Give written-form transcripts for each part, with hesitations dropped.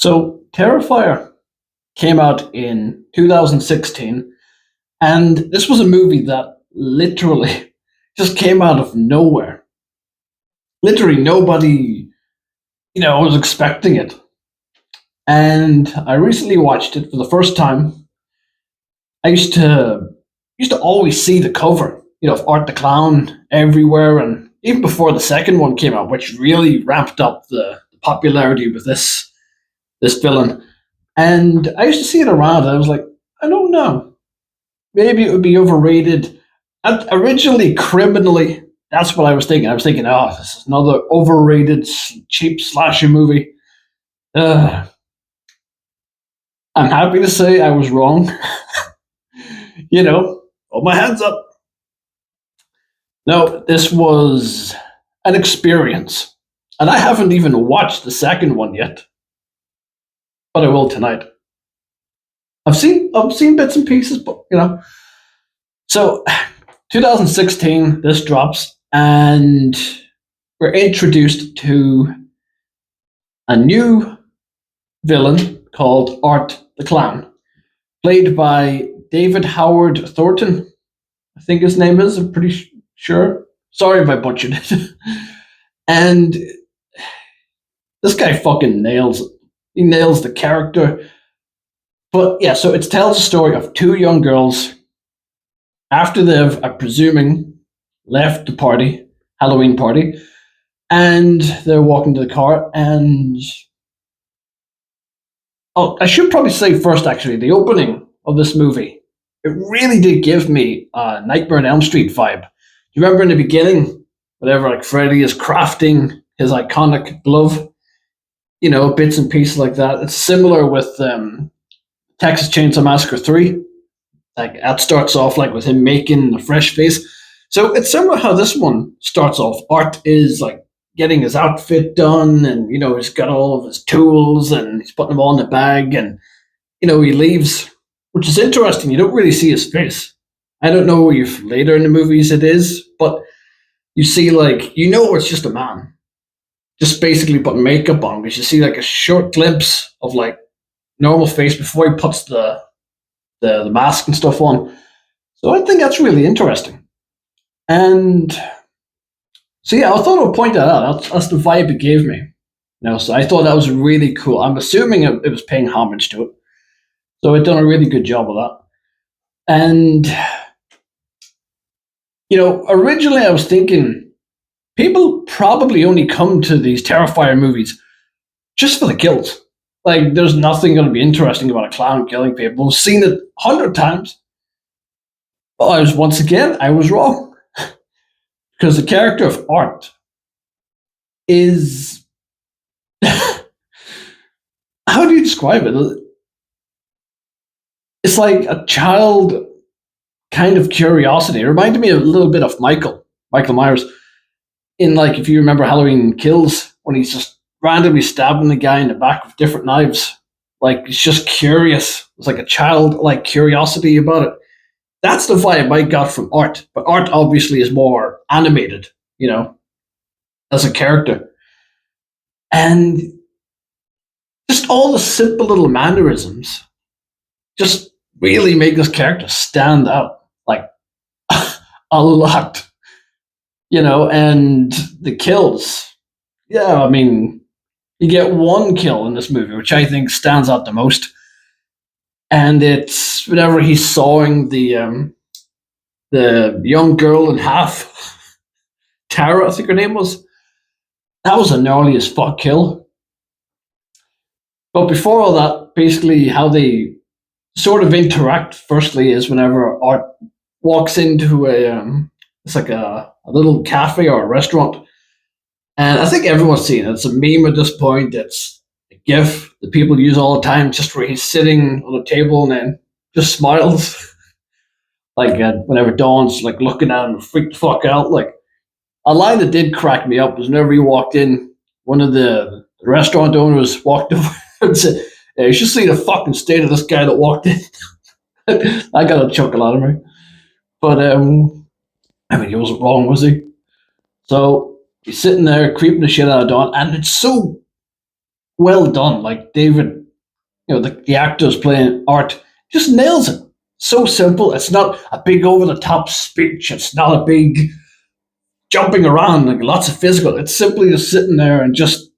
So, Terrifier came out in 2016, and this was a movie that literally just came out of nowhere. Literally, nobody, was expecting it. And I recently watched it for the first time. I used to always see the cover, of Art the Clown everywhere, and even before the second one came out, which really ramped up the popularity with this villain. And I used to see it around, and I was like, I don't know. Maybe it would be overrated. And originally, criminally, that's what I was thinking. I was thinking, oh, this is another overrated, cheap slasher movie. Uh, I'm happy to say I was wrong. Hold my hands up. No, this was an experience. And I haven't even watched the second one yet, but I will tonight. I've seen bits and pieces, but So 2016, this drops, and we're introduced to a new villain called Art the Clown, played by David Howard Thornton. I think his name is. I'm pretty sure. Sorry if I butchered it. And this guy fucking nails it. He nails the character. But yeah, so it tells the story of two young girls after they've, I'm presuming, left the party, Halloween party, and they're walking to the car. And oh, I should probably say first, actually, the opening of this movie, it really did give me a Nightmare on Elm Street vibe. You remember in the beginning, whenever like Freddy is crafting his iconic glove, bits and pieces like that. It's similar with Texas Chainsaw Massacre 3. Like that starts off like with him making a fresh face. So it's similar how this one starts off. Art is like getting his outfit done, and he's got all of his tools and he's putting them all in the bag, and he leaves, which is interesting. You don't really see his face. I don't know if later in the movies it is, but you see like it's just a man, just basically putting makeup on, because you see like a short glimpse of like normal face before he puts the mask and stuff on. So I think that's really interesting. And so yeah, I thought I would point that out. That's the vibe it gave me. So I thought that was really cool. I'm assuming it was paying homage to it. So it done a really good job of that. And originally I was thinking people probably only come to these Terrifier movies just for the kills. Like, there's nothing going to be interesting about a clown killing people. We've seen it 100 times. But I was wrong. Because the character of Art is. How do you describe it? It's like a child kind of curiosity. It reminded me a little bit of Michael Myers. In, like, if you remember Halloween Kills, when he's just randomly stabbing the guy in the back with different knives. Like, he's just curious. It's like a childlike curiosity about it. That's the vibe I got from Art. But Art obviously is more animated, as a character. And just all the simple little mannerisms just really make this character stand out. Like, a lot. And the kills. Yeah, I mean, you get one kill in this movie, which I think stands out the most. And it's whenever he's sawing the young girl in half. Tara, I think her name was. That was a gnarly as fuck kill. But before all that, basically how they sort of interact firstly is whenever Art walks into it's like a little cafe or a restaurant. And I think everyone's seen it. It's a meme at this point. It's a GIF that people use all the time, just where he's sitting on a table and then just smiles. Like whenever Dawn's like looking at him, freaked the fuck out. Like, a line that did crack me up was whenever he walked in, one of the restaurant owners walked over and said, "Yeah, you should see the fucking state of this guy that walked in." I got a chuckle out of me. But I mean, he wasn't wrong, was he? So he's sitting there creeping the shit out of Dawn, and it's so well done. Like David, the actors playing Art just nails it. So simple. It's not a big over the top speech. It's not a big jumping around, like lots of physical. It's simply just sitting there and just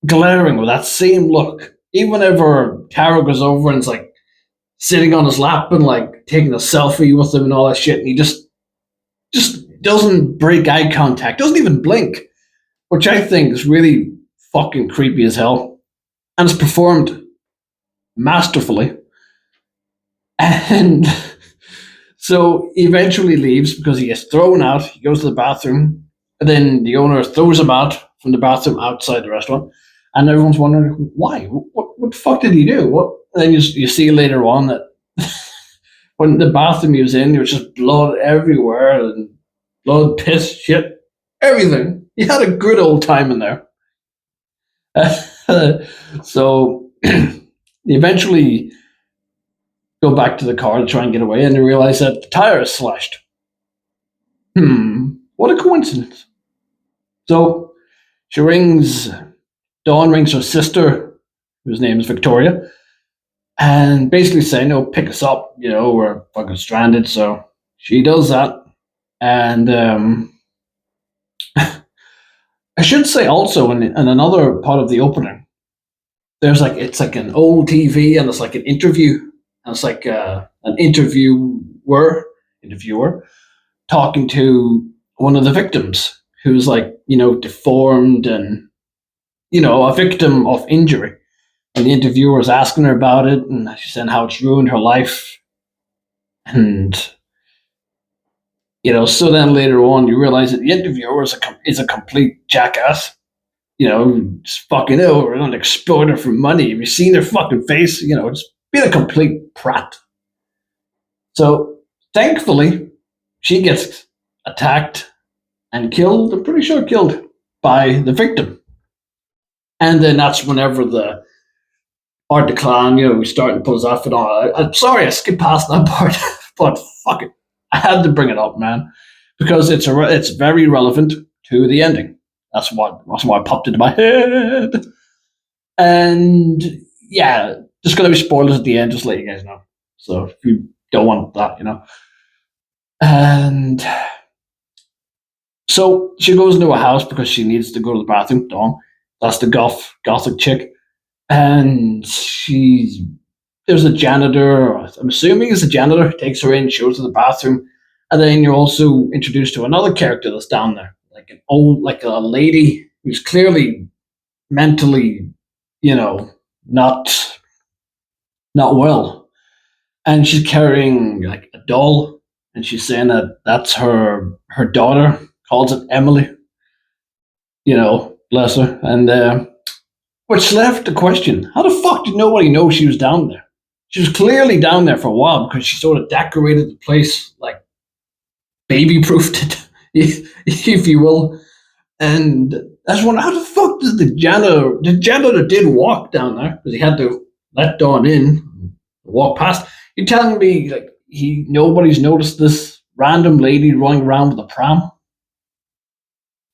glaring with that same look. Even whenever Tara goes over and is like sitting on his lap and like taking a selfie with him and all that shit, and he just doesn't break eye contact, doesn't even blink, which I think is really fucking creepy as hell. And it's performed masterfully. And so he eventually leaves because he gets thrown out. He goes to the bathroom, and then the owner throws him out from the bathroom outside the restaurant. And everyone's wondering why. What the fuck did he do? What? And then you see later on that when the bathroom he was in, there was just blood everywhere and blood, piss, shit, everything. He had a good old time in there. So they eventually go back to the car to try and get away, and they realize that the tire is slashed. What a coincidence. So she rings, Dawn rings her sister, whose name is Victoria, and basically saying, no, pick us up, we're fucking stranded. So she does that. And I should say also in another part of the opening, it's like an old TV and it's like an interview. And it's like an interviewer talking to one of the victims who's like, deformed and, a victim of injury. And the interviewer was asking her about it, and she's saying how it's ruined her life. And, so then later on, you realize that the interviewer is a complete jackass. Just fucking over and exploit her for money. Have you seen her fucking face? Just being a complete prat. So, thankfully, she gets attacked and killed, I'm pretty sure killed, by the victim. And then that's whenever the Art the Clan, we start to pull his outfit on. I'm sorry I skipped past that part, but fuck it. I had to bring it up, man, because it's very relevant to the ending. That's why it popped into my head. And yeah, there's going to be spoilers at the end, just to let you guys know. So if you don't want that, And so she goes into a house because she needs to go to the bathroom. Dawn, that's the gothic chick, and there's a janitor. I'm assuming it's a janitor who takes her in, shows her the bathroom, and then you're also introduced to another character that's down there, like a lady who's clearly mentally, not well, and she's carrying like a doll, and she's saying that that's her daughter. Calls it Emily. Bless her. And which left the question: how the fuck did nobody know she was down there? She was clearly down there for a while because she sort of decorated the place, like baby proofed it, if you will. And I was wondering, how the fuck did the janitor did walk down there because he had to let Dawn in, walk past. You're telling me like nobody's noticed this random lady running around with a pram?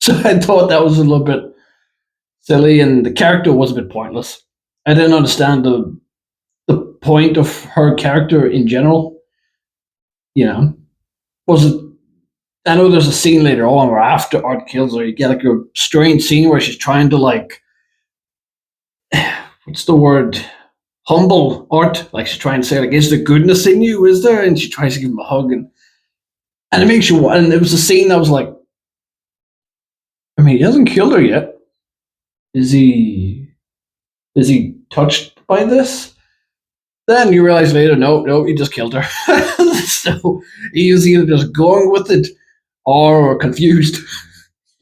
So I thought that was a little bit silly, and the character was a bit pointless. I didn't understand the point of her character in general. Was it? I know there's a scene later on where after Art kills her, you get like a strange scene where she's trying to like, what's the word? Humble Art. Like she's trying to say like, is there goodness in you? Is there? And she tries to give him a hug, and it makes you. And it was a scene that was like, I mean, he hasn't killed her yet. Is he touched by this? Then you realize later, no, he just killed her. So he was either just going with it or confused.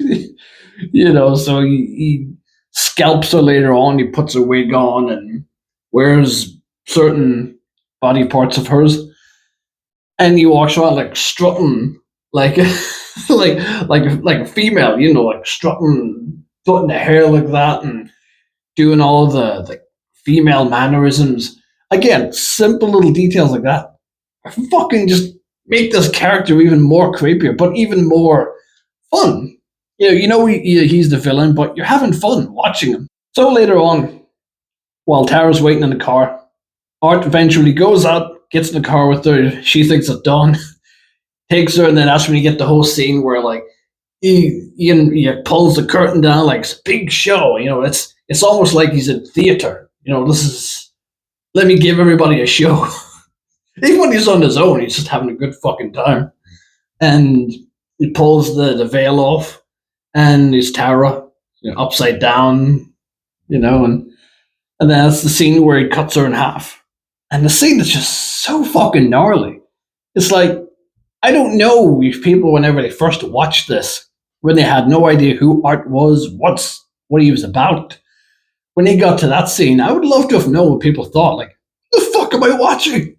So he scalps her later on. He puts a wig on and wears certain body parts of hers, and he walks around like strutting, like like a female, like strutting, putting the hair like that, and doing all the female mannerisms. Again, simple little details like that fucking just make this character even more creepier, but even more fun. He's the villain, but you're having fun watching him. So later on, while Tara's waiting in the car, Art eventually goes out, gets in the car with her. She thinks it's Dawn, takes her, and then that's when you get the whole scene where like he pulls the curtain down like it's a big show. It's almost like he's in theater. This is let me give everybody a show. Even when he's on his own, he's just having a good fucking time. And he pulls the veil off, and it's Tara, upside down, and then that's the scene where he cuts her in half. And the scene is just so fucking gnarly. It's like, I don't know if people, whenever they first watched this, when they had no idea who Art was, what he was about, when he got to that scene, I would love to have known what people thought. Like, the fuck am I watching?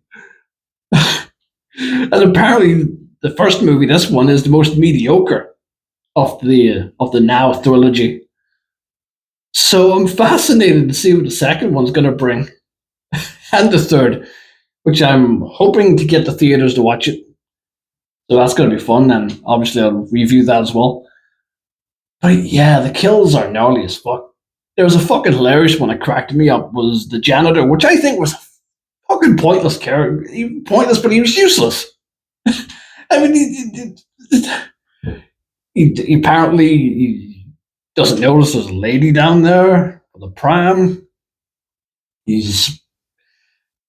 And apparently, the first movie, this one, is the most mediocre of the Now trilogy. So I'm fascinated to see what the second one's going to bring, and the third, which I'm hoping to get the theaters to watch it. So that's going to be fun, and obviously I'll review that as well. But yeah, the kills are gnarly as fuck. There was a fucking hilarious one that cracked me up, was the janitor, which I think was a fucking pointless character. Pointless, but he was useless. I mean, he apparently he doesn't notice there's a lady down there for the pram. He's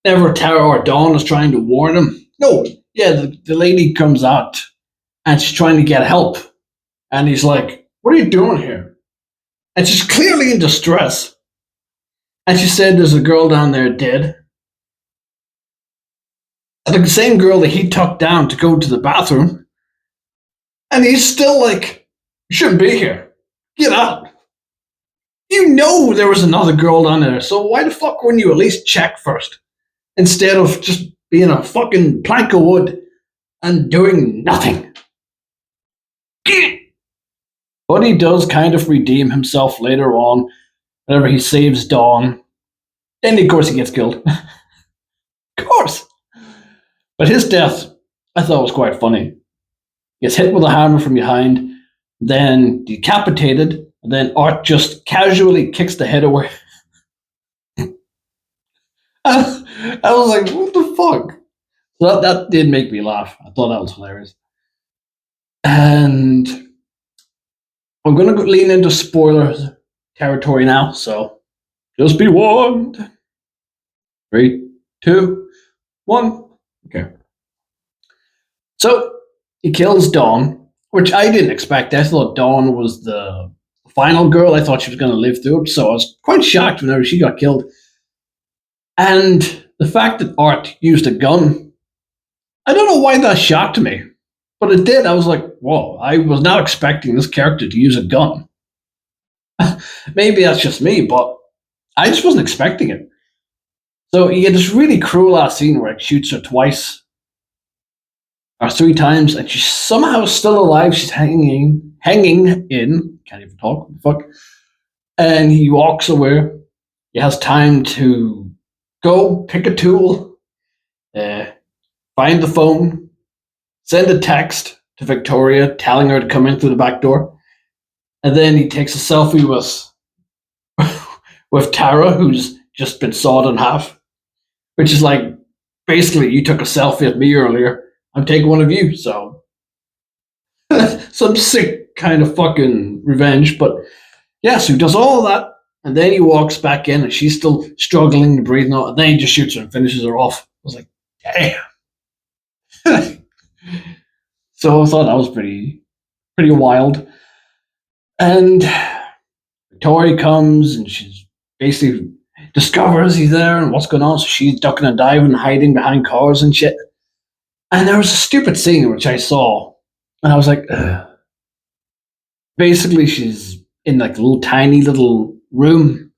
never Tara or Dawn is trying to warn him. No, yeah, the lady comes out and she's trying to get help. And he's like, "What are you doing here?" And she's clearly in distress. And she said, "There's a girl down there dead." And the same girl that he took down to go to the bathroom. And he's still like, "You shouldn't be here. Get out." You know there was another girl down there, so why the fuck wouldn't you at least check first? Instead of just being a fucking plank of wood and doing nothing. But he does kind of redeem himself later on, whenever he saves Dawn. And of course he gets killed. Of course. But his death, I thought was quite funny. He gets hit with a hammer from behind, then decapitated, and then Art just casually kicks the head away. I was like, what the fuck? So that did make me laugh. I thought that was hilarious. And I'm going to lean into spoiler territory now, so just be warned. 3, 2, 1. Okay. So he kills Dawn, which I didn't expect. I thought Dawn was the final girl. I thought she was going to live through it, so I was quite shocked whenever she got killed. And the fact that Art used a gun, I don't know why that shocked me, but it did. I was like, whoa, I was not expecting this character to use a gun. Maybe that's just me, but I just wasn't expecting it. So you get this really cruel ass scene where it shoots her twice or 3 times, and she's somehow still alive. She's hanging in. Can't even talk. What the fuck? And he walks away. He has time to go pick a tool, find the phone, send a text to Victoria telling her to come in through the back door, and then he takes a selfie with Tara, who's just been sawed in half, which is like, basically, you took a selfie of me earlier. I'm taking one of you, so some sick kind of fucking revenge. But yeah, so he does all that, and then he walks back in, and she's still struggling to breathe now, and then he just shoots her and finishes her off. I was like, damn. So I thought that was pretty wild. And Victoria comes, and she's basically discovers he's there and what's going on. So she's ducking and diving, hiding behind cars and shit. And there was a stupid scene which I saw, and I was like, ugh. Basically, she's in like a little tiny little room,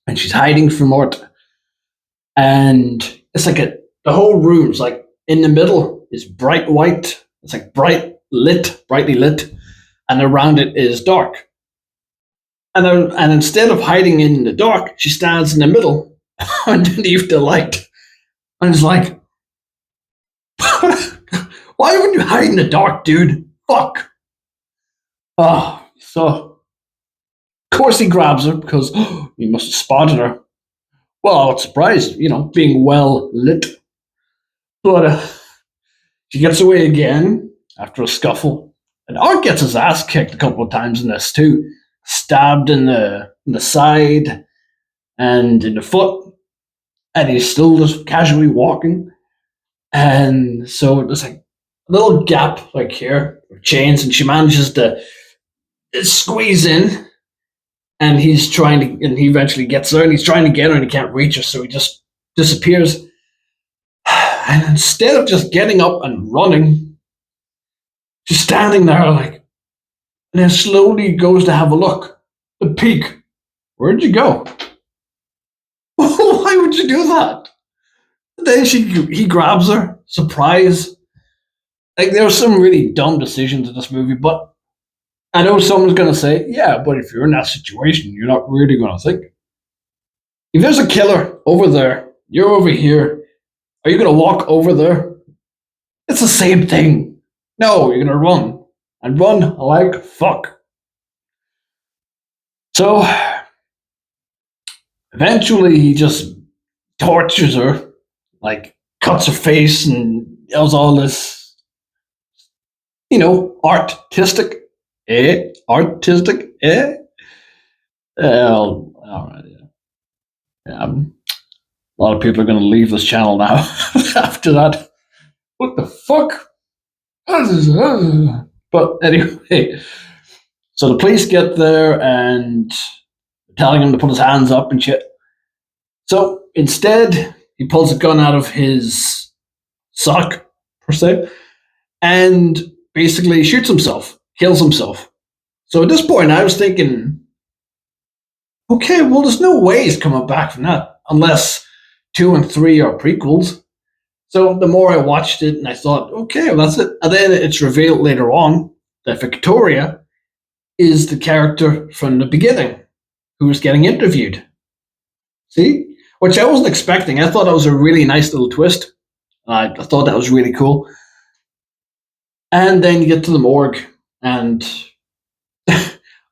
and she's hiding from Art. And it's like the whole room's like in the middle is bright white. It's like brightly lit, and around it is dark. And instead of hiding in the dark, she stands in the middle underneath the light. And it's like, why would you hide in the dark, dude? Fuck. Oh, so Of course, he grabs her because he must have spotted her. Well, I was surprised, being well lit. But she gets away again after a scuffle. And Art gets his ass kicked a couple of times in this too. Stabbed in the side and in the foot. And he's still just casually walking. And so there's like a little gap like here, chains, and she manages to squeeze in. And and he eventually gets her, and he's trying to get her, and he can't reach her, so he just disappears. And instead of just getting up and running, she's standing there like, and then slowly goes to have a look, a peek. Where'd you go? Why would you do that? Then he grabs her, surprise. Like there were some really dumb decisions in this movie, but I know someone's gonna say, yeah, but if you're in that situation, you're not really gonna think. If there's a killer over there, you're over here, are you gonna walk over there? It's the same thing. No, you're gonna run. And run like fuck. So eventually he just tortures her, like cuts her face and does all this, artistic, artistic, all right, yeah. A lot of people are going to leave this channel now after that. What the fuck? But anyway, so the police get there and telling him to put his hands up and shit. So instead, he pulls a gun out of his sock, per se, and basically shoots himself, kills himself. So at this point, I was thinking, okay, well, there's no way he's coming back from that, unless 2 and 3 are prequels. So the more I watched it, and I thought, okay, well, that's it. And then it's revealed later on that Victoria is the character from the beginning who was getting interviewed. See? Which I wasn't expecting. I thought that was a really nice little twist. I thought that was really cool. And then you get to the morgue, and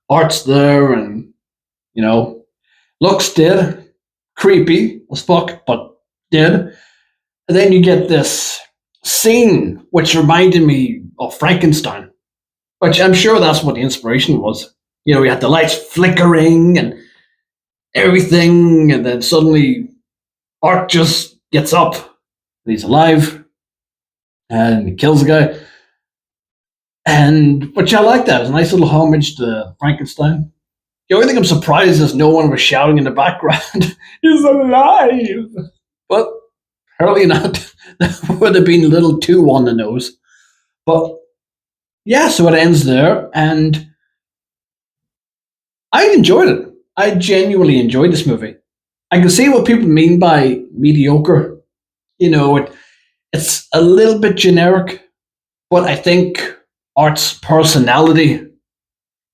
Art's there, and, looks dead. Creepy as fuck, but dead. And then you get this scene which reminded me of Frankenstein, which I'm sure that's what the inspiration was. You had the lights flickering and everything, and then suddenly Art just gets up and he's alive and he kills the guy. And which I like that. It's a nice little homage to Frankenstein. The only thing I'm surprised is no one was shouting in the background, he's alive! But apparently not. That would have been a little too on the nose. But yeah, so it ends there, and I enjoyed it. I genuinely enjoyed this movie. I can see what people mean by mediocre. It's a little bit generic, but I think Art's personality,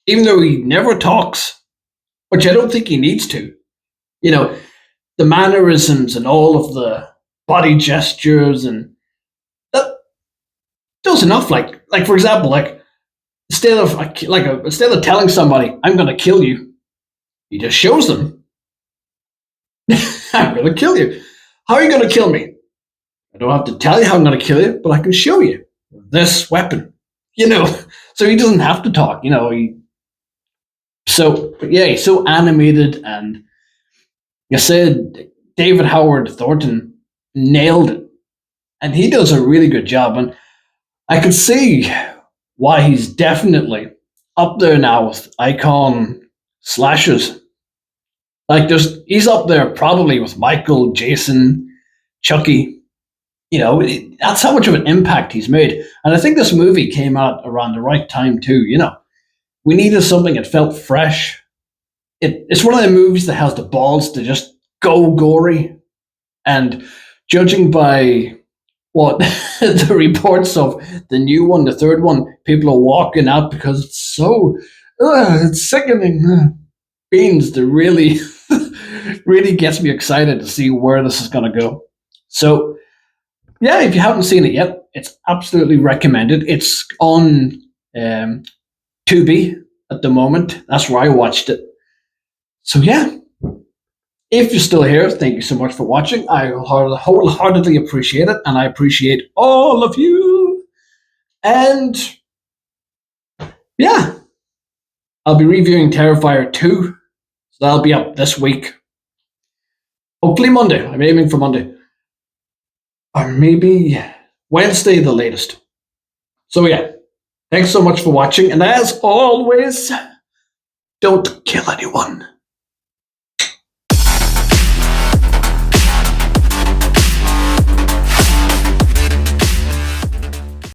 even though he never talks, which I don't think he needs to, the mannerisms and all of the body gestures, and that does enough. Like for example, instead of telling somebody I'm going to kill you, he just shows them I'm going to kill you. How are you going to kill me? I don't have to tell you how I'm going to kill you, but I can show you this weapon. So he doesn't have to talk. But yeah, he's so animated, and I said David Howard Thornton nailed it, and he does a really good job, and I can see why he's definitely up there now with icon slashers. He's up there probably with Michael, Jason, Chucky. That's how much of an impact he's made, and I think this movie came out around the right time too. We needed something that felt fresh. It's one of the movies that has the balls to just go gory, and judging by what the reports of the new one, the third one, people are walking out because it's so it's sickening. Beans that really really gets me excited to see where this is going to go. So yeah, if you haven't seen it yet, it's absolutely recommended. It's on Tubi at the moment. That's where I watched it. So yeah, if you're still here, thank you so much for watching. I wholeheartedly appreciate it, and I appreciate all of you. And yeah, I'll be reviewing Terrifier 2. So that'll be up this week. Hopefully Monday. I'm aiming for Monday. Or maybe Wednesday, the latest. So yeah, thanks so much for watching. And as always, don't kill anyone.